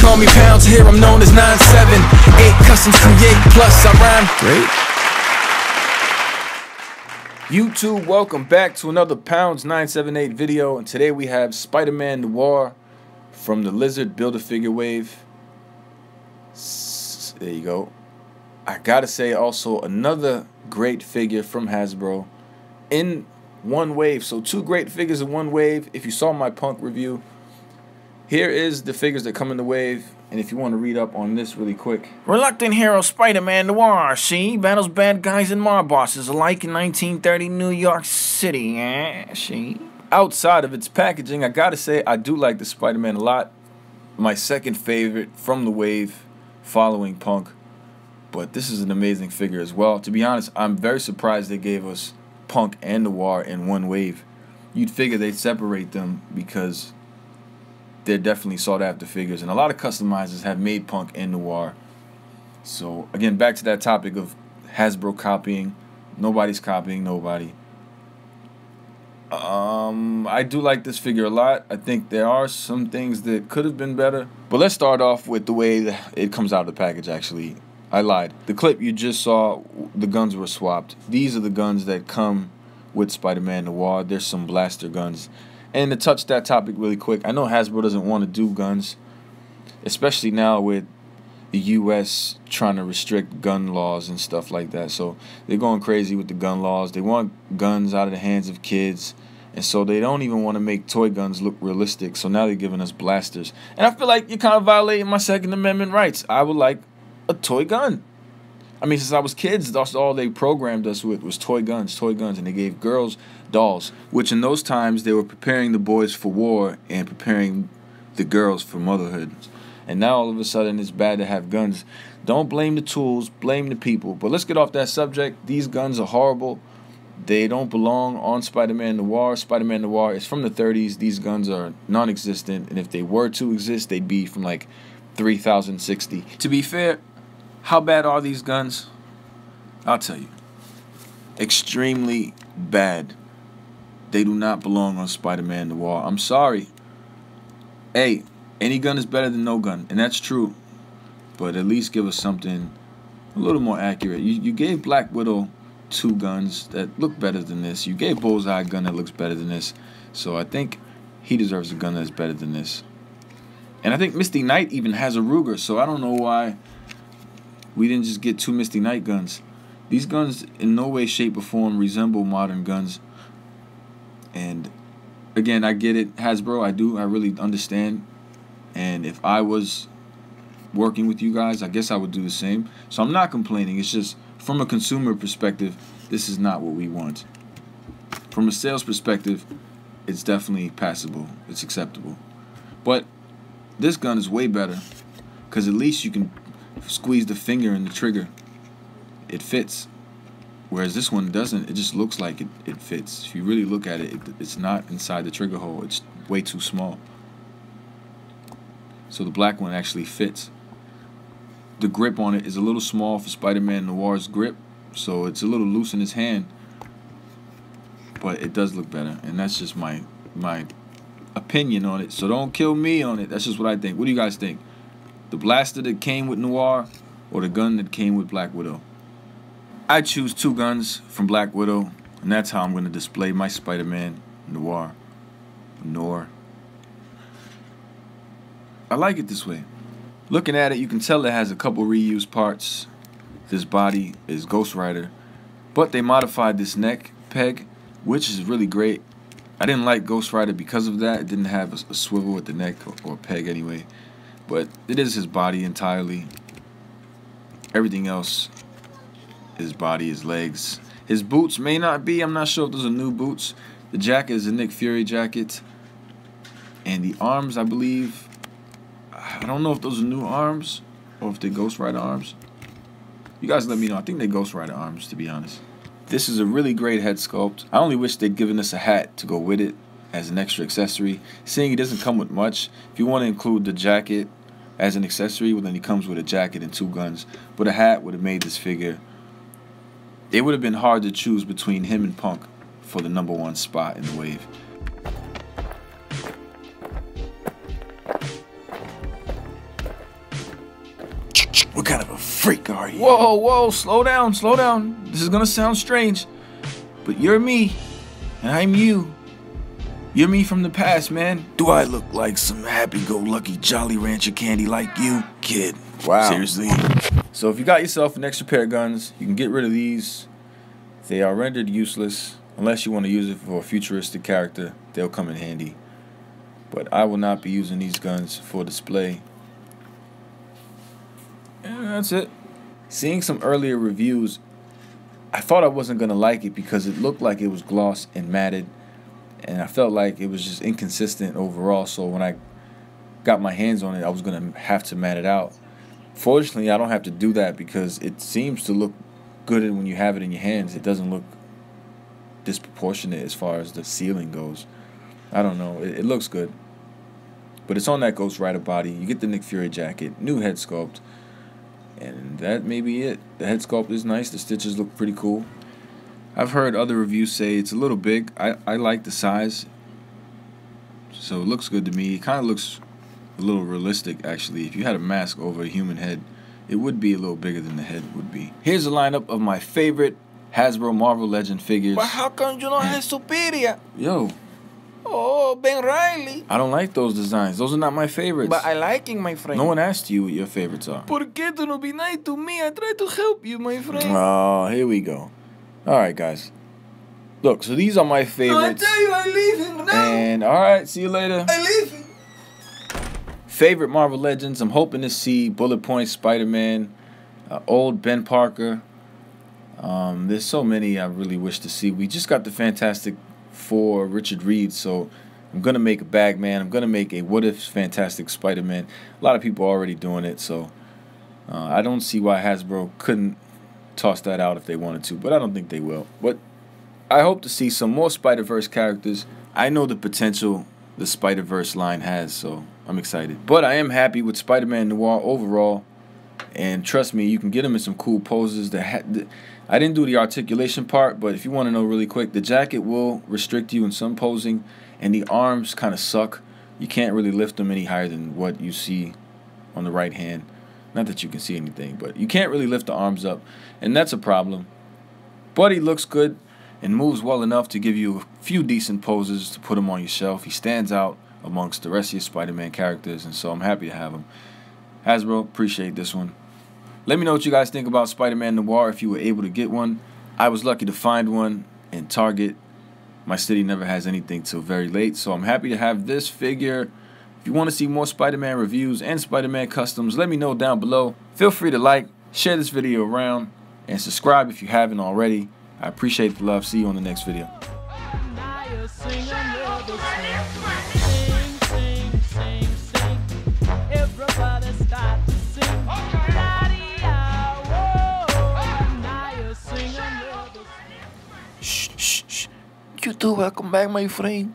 call me Pounds, here I'm known as 9'7". 8 customs create, plus I rhyme great. YouTube, welcome back to another Pounds 978 video, and today we have Spider-Man Noir from the Lizard Build-A-Figure wave. There you go. I gotta say also another great figure from Hasbro in one wave. So 2 great figures in one wave. If you saw my Punk review, here is the figures that come in the wave. And if you want to read up on this really quick. Reluctant hero Spider-Man Noir, see? Battles bad guys and mob bosses alike in 1930 New York City, see? Outside of its packaging, I gotta say I do like the Spider-Man a lot. My second favorite from the wave following Punk. But this is an amazing figure as well. To be honest, I'm very surprised they gave us Punk and Noir in one wave. You'd figure they'd separate them because they're definitely sought after figures, and a lot of customizers have made Punk and Noir. So again, back to that topic of Hasbro copying. Nobody's copying nobody. I do like this figure a lot. I think there are some things that could have been better, but let's start off with the way that it comes out of the package. Actually, I lied. The clip you just saw, the guns were swapped. These are the guns that come with Spider-Man Noir. There's some blaster guns. And to touch that topic really quick, I know Hasbro doesn't want to do guns, especially now with the U.S. trying to restrict gun laws and stuff like that. So they're going crazy with the gun laws. They want guns out of the hands of kids, and so they don't even want to make toy guns look realistic. So now they're giving us blasters. And I feel like you're kind of violating my Second Amendment rights. I would like a toy gun. I mean, since I was kids, that's all they programmed us with was toy guns, and they gave girls dolls, which in those times they were preparing the boys for war and preparing the girls for motherhood. And now all of a sudden it's bad to have guns. Don't blame the tools, blame the people. But let's get off that subject. These guns are horrible. They don't belong on Spider-Man Noir. Spider-Man Noir is from the 30s. These guns are non-existent, and if they were to exist, they'd be from like 3060. To be fair, how bad are these guns? I'll tell you. Extremely bad. They do not belong on Spider-Man Noir. I'm sorry. Hey, any gun is better than no gun, and that's true. But at least give us something a little more accurate. You gave Black Widow 2 guns that look better than this. You gave Bullseye a gun that looks better than this. So I think he deserves a gun that's better than this. And I think Misty Knight even has a Ruger, so I don't know why we didn't just get 2 Misty Knight guns. These guns in no way, shape, or form resemble modern guns. And again, I get it, Hasbro. I really understand. And if I was working with you guys, I guess I would do the same. So I'm not complaining. It's just from a consumer perspective, this is not what we want. From a sales perspective, it's definitely passable. It's acceptable. But this gun is way better because at least you can squeeze the finger in the trigger. It fits. Whereas this one doesn't. It just looks like it fits. If you really look at it, it's not inside the trigger hole. It's way too small. So the black one actually fits. The grip on it is a little small for Spider-Man Noir's grip, so it's a little loose in his hand. But it does look better, and that's just my opinion on it. So don't kill me on it. That's just what I think. What do you guys think? The blaster that came with Noir or the gun that came with Black Widow? I choose 2 guns from Black Widow, and that's how I'm going to display my Spider-Man Noir. I like it this way. Looking at it, you can tell it has a couple reused parts. This body is Ghost Rider, but they modified this neck peg, which is really great. I didn't like Ghost Rider because of that. It didn't have a swivel at the neck or peg anyway. But it is his body entirely. Everything else, his body, his legs. His boots may not be. I'm not sure if those are new boots. The jacket is a Nick Fury jacket. And the arms, I believe, I don't know if those are new arms or if they're Ghost Rider arms. You guys let me know. I think they're Ghost Rider arms, to be honest. This is a really great head sculpt. I only wish they'd given us a hat to go with it as an extra accessory. Seeing he doesn't come with much, if you want to include the jacket as an accessory, well then he comes with a jacket and 2 guns. But a hat would have made this figure. It would have been hard to choose between him and Punk for the #1 spot in the wave. freak are you? Whoa, whoa, slow down, slow down. This is gonna sound strange, but you're me, and I'm you. You're me from the past, man. Do I look like some happy-go-lucky Jolly Rancher candy like you, kid? Wow. Seriously? So if you got yourself an extra pair of guns, you can get rid of these. They are rendered useless. Unless you want to use it for a futuristic character, they'll come in handy. But I will not be using these guns for display. And that's it. Seeing some earlier reviews, I thought I wasn't going to like it because it looked like it was gloss and matted. And I felt like it was just inconsistent overall. So when I got my hands on it, I was going to have to mat it out. Fortunately, I don't have to do that because it seems to look good when you have it in your hands. It doesn't look disproportionate as far as the ceiling goes. I don't know. It looks good. But it's on that Ghost Rider body. You get the Nick Fury jacket, new head sculpt. And that may be it. The head sculpt is nice. The stitches look pretty cool. I've heard other reviews say it's a little big. I like the size. So it looks good to me. It kind of looks a little realistic, actually. If you had a mask over a human head, it would be a little bigger than the head would be. Here's a lineup of my favorite Hasbro Marvel Legend figures. But how come you don't have Superior? Yo. Oh, Ben Riley. I don't like those designs. Those are not my favorites. But I like it, my friend. No one asked you what your favorites are. ¿Por qué tú no be nice to me? I try to help you, my friend. Oh, here we go. Alright, guys. Look, so these are my favorites. No, I tell you, I leave him now. And, alright, see you later. I leave him. Favorite Marvel Legends. I'm hoping to see Bullet Point Spider-Man, old Ben Parker. There's so many I really wish to see. We just got the Fantastic Four, Richard Reed, so I'm going to make a Bagman. I'm going to make a What If Fantastic Spider-Man. A lot of people are already doing it, so I don't see why Hasbro couldn't toss that out if they wanted to, but I don't think they will. But I hope to see some more Spider-Verse characters. I know the potential the Spider-Verse line has, so I'm excited. But I am happy with Spider-Man Noir overall, and trust me, you can get him in some cool poses. I didn't do the articulation part, but if you want to know really quick, the jacket will restrict you in some posing, and the arms kind of suck. You can't really lift them any higher than what you see on the right hand. Not that you can see anything, but you can't really lift the arms up, and that's a problem. But he looks good and moves well enough to give you a few decent poses to put him on your shelf. He stands out amongst the rest of your Spider-Man characters, and so I'm happy to have him. Hasbro, appreciate this one. Let me know what you guys think about Spider-Man Noir if you were able to get one. I was lucky to find one in Target. My city never has anything till very late, so I'm happy to have this figure. If you want to see more Spider-Man reviews and Spider-Man customs, let me know down below. Feel free to like, share this video around, and subscribe if you haven't already. I appreciate the love. See you on the next video. Shh. You too, welcome back, my friend.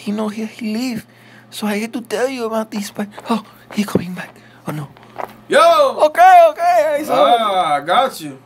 You know, he leave. So I had to tell you about this. Oh, he coming back. Oh, no. Yo! Okay. I saw I got you.